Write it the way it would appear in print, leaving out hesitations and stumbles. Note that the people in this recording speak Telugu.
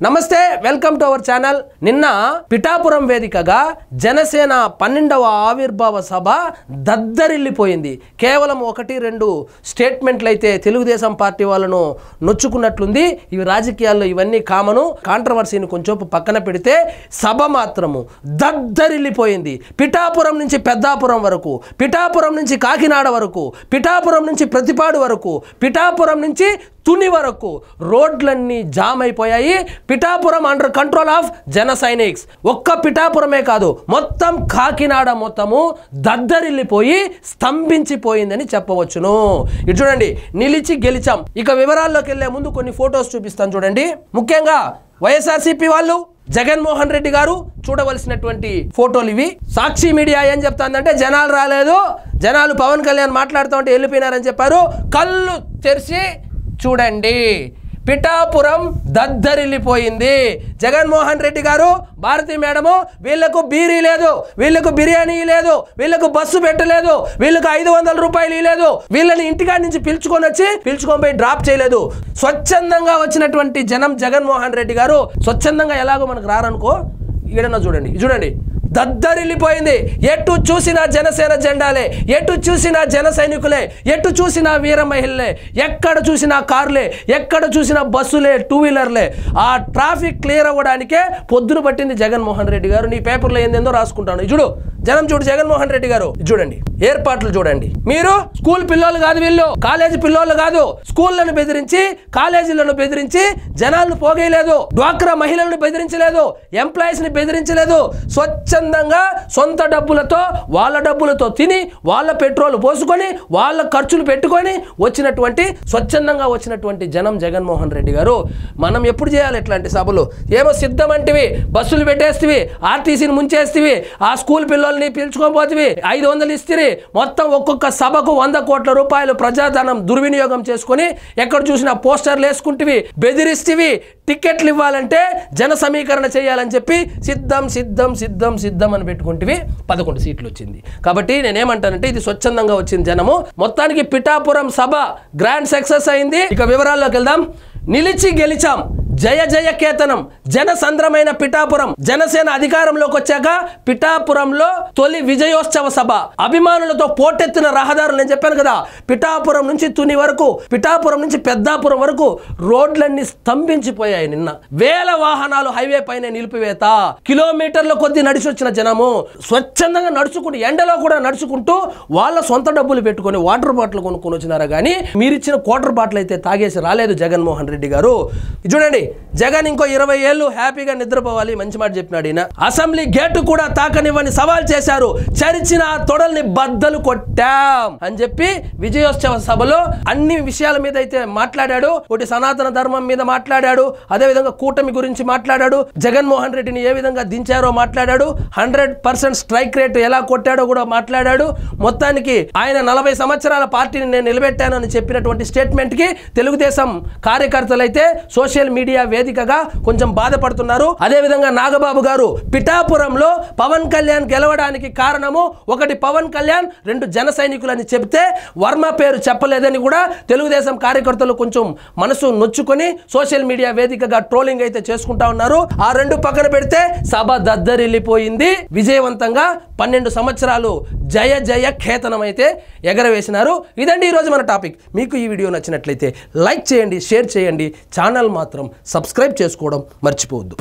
నమస్తే, వెల్కమ్ టు అవర్ ఛానల్. నిన్న పిఠాపురం వేదికగా జనసేన 12వ ఆవిర్భావ సభ దద్దరిల్లిపోయింది. కేవలం 1-2 స్టేట్మెంట్లు అయితే తెలుగుదేశం పార్టీ వాళ్ళను నొచ్చుకున్నట్లుంది. ఇవి రాజకీయాల్లో ఇవన్నీ కామను, కాంట్రవర్సీని కొంచెం పక్కన పెడితే సభ మాత్రము దద్దరిల్లిపోయింది. పిఠాపురం నుంచి పెద్దాపురం వరకు, పిఠాపురం నుంచి కాకినాడ వరకు, పిఠాపురం నుంచి ప్రతిపాడు వరకు, పిఠాపురం నుంచి తుని వరకు రోడ్లన్నీ జామ్ అయిపోయాయి. పిఠాపురం అండర్ కంట్రోల్ ఆఫ్ జన సైనిక్స్. ఒక్క పిఠాపురమే కాదు, మొత్తం కాకినాడ మొత్తము దద్దరిల్లిపోయి స్తంభించిపోయిందని చెప్పవచ్చును. ఇటు చూడండి, నిలిచి గెలిచాం. ఇక వివరాల్లోకి వెళ్లే ముందు కొన్ని ఫొటోస్ చూపిస్తాను చూడండి. ముఖ్యంగా వైఎస్ఆర్సీపీ వాళ్ళు, జగన్మోహన్ రెడ్డి గారు చూడవలసినటువంటి ఫోటోలు ఇవి. సాక్షి మీడియా ఏం చెప్తాందంటే జనాలు రాలేదు, జనాలు పవన్ కళ్యాణ్ మాట్లాడుతూ ఉంటే వెళ్ళిపోయినారని చెప్పారు. కళ్ళు తెరిచి చూడండి, పిఠాపురం దద్దరిల్లిపోయింది. జగన్మోహన్ రెడ్డి గారు, భారతి మేడము, వీళ్లకు బీరీ లేదు, వీళ్లకు బిర్యానీ లేదు, వీళ్లకు బస్సు పెట్టలేదు, వీళ్లకు 500 రూపాయలు ఇలేదు, వీళ్ళని ఇంటికాడి నుంచి పిలుచుకొని పోయి డ్రాప్ చేయలేదు. స్వచ్ఛందంగా వచ్చినటువంటి జనం జగన్మోహన్ రెడ్డి గారు స్వచ్ఛందంగా ఎలాగో మనకు రారనుకో, ఈడన్నా చూడండి దద్దరిల్లిపోయింది. ఎటు చూసినా జనసేన జెండాలే, ఎటు చూసినా జన సైనికులే, ఎటు చూసినా వీర మహిళలే, ఎక్కడ చూసినా కార్లే, ఎక్కడ చూసినా బస్సులే, 2 వీలర్లే. ఆ ట్రాఫిక్ క్లియర్ అవ్వడానికే పొద్దున పట్టింది జగన్మోహన్ రెడ్డి గారు. నీ పేపర్లో ఏందేందో రాసుకుంటాను. చూడు జనం, చూడు జగన్మోహన్ రెడ్డి గారు, చూడండి ఏర్పాట్లు చూడండి. మీరు స్కూల్ పిల్లలు కాదు, వీళ్ళు కాలేజీ పిల్లలు కాదు, స్కూళ్లను బెదిరించి, కాలేజీలను బెదిరించి జనాలను పోగేయలేదు, డ్వాక్రా మహిళలను బెదిరించలేదు, ఎంప్లాయీస్ ని బెదిరించలేదు. స్వచ్ఛందంగా సొంత డబ్బులతో, వాళ్ళ డబ్బులతో తిని, వాళ్ళ పెట్రోల్ పోసుకొని, వాళ్ళ ఖర్చులు పెట్టుకొని స్వచ్ఛందంగా వచ్చినటువంటి జనం జగన్మోహన్ రెడ్డి గారు. మనం ఎప్పుడు చేయాలి ఇట్లాంటి సభలు? ఏమో సిద్ధమంటివి, బస్సులు పెట్టేస్తేవి, ఆర్టీసీని ముంచేస్తేవి, ఆ స్కూల్ పిల్లల్ని పిలుచుకోబోతివి, 500 ఇస్తే మొత్తం ఒక్కొక్క సభకు 100 కోట్ల రూపాయలు ప్రజాధనం దుర్వినియోగం చేసుకుని ఎక్కడ చూసినా పోస్టర్లు వేసుకుంటేవి, బెదిరిస్తేవి, టికెట్లు ఇవ్వాలంటే జన సమీకరణ చేయాలని చెప్పి సిద్ధం అని పెట్టుకుంటేవి 11 సీట్లు వచ్చింది. కాబట్టి నేనేమంటానంటే ఇది స్వచ్ఛందంగా వచ్చింది జనము. మొత్తానికి పిఠాపురం సభ గ్రాండ్ సక్సెస్ అయింది. ఇక వివరాల్లోకి వెళ్దాం. నిలిచి గెలిచాం, జయ జయ కేతనం, జనసంద్రమైన పిఠాపురం. జనసేన అధికారంలోకి వచ్చాక పిఠాపురంలో తొలి విజయోత్సవ సభ. అభిమానులతో పోటెత్తిన రహదారులు. నేను చెప్పాను కదా, పిఠాపురం నుంచి తుని వరకు, పిఠాపురం నుంచి పెద్దాపురం వరకు రోడ్లన్నీ స్తంభించిపోయాయి. నిన్న వేల వాహనాలు హైవే పైన నిలిపివేత. కిలోమీటర్ల కొద్ది నడిచి వచ్చిన జనము స్వచ్ఛందంగా నడుచుకుంటూ, ఎండలో కూడా నడుచుకుంటూ వాళ్ళ సొంత డబ్బులు పెట్టుకొని వాటర్ బాటిల్ కొనుక్కొని వచ్చినారా కానీ మీరిచ్చిన క్వార్టర్ బాటిల్ అయితే తాగేసి రాలేదు జగన్మోహన్ రెడ్డి గారు. చూడండి, జగన్ ఇంకో 20 ఏళ్ళు హ్యాపీగా నిద్రపోవాలి. మంచి మాట చెప్పినాడు ఈయన. అసెంబ్లీ గేటు కూడా తాకనివ్వని సవాల్ చేశారు, చరిచిన తొడల్ని బద్దలు కొట్టాం అని చెప్పి విజయోత్సవ సభలో అన్ని విషయాల మీద అయితే మాట్లాడాడు. ఒకటి సనాతన ధర్మం మీద మాట్లాడాడు, అదేవిధంగా కూటమి గురించి మాట్లాడాడు, జగన్మోహన్ రెడ్డిని ఏ విధంగా దించారో మాట్లాడాడు, 100% స్ట్రైక్ రేట్ ఎలా కొట్టాడో కూడా మాట్లాడాడు. మొత్తానికి ఆయన 40 సంవత్సరాల పార్టీని నేను నిలబెట్టాను అని చెప్పినటువంటి స్టేట్మెంట్ కి తెలుగుదేశం కార్యకర్తలు అయితే సోషల్ మీడియా వేదికగా కొంచెం బాధపడుతున్నారు. అదే విధంగా నాగబాబు గారు, పిఠాపురంలో పవన్ కళ్యాణ్ గెలవడానికి కారణము 1 పవన్ కళ్యాణ్, 2 జన సైనికులని చెప్తే వర్మ పేరు చెప్పలేదని కూడా తెలుగుదేశం కార్యకర్తలు కొంచెం మనసు నొచ్చుకొని సోషల్ మీడియా వేదికగా ట్రోలింగ్ అయితే చేసుకుంటా ఉన్నారు. ఆ 2 పక్కన పెడితే సభ దద్దరిల్లిపోయింది. విజయవంతంగా 12 సంవత్సరాలు జయ జయ ఖేతనం అయితే ఎగరవేసినారు. ఇదండి ఈరోజు మన టాపిక్. మీకు ఈ వీడియో నచ్చినట్లయితే లైక్ చేయండి, షేర్ చేయండి, ఛానల్ మాత్రం సబ్స్క్రైబ్ చేసుకోవడం మర్చిపోవద్దు.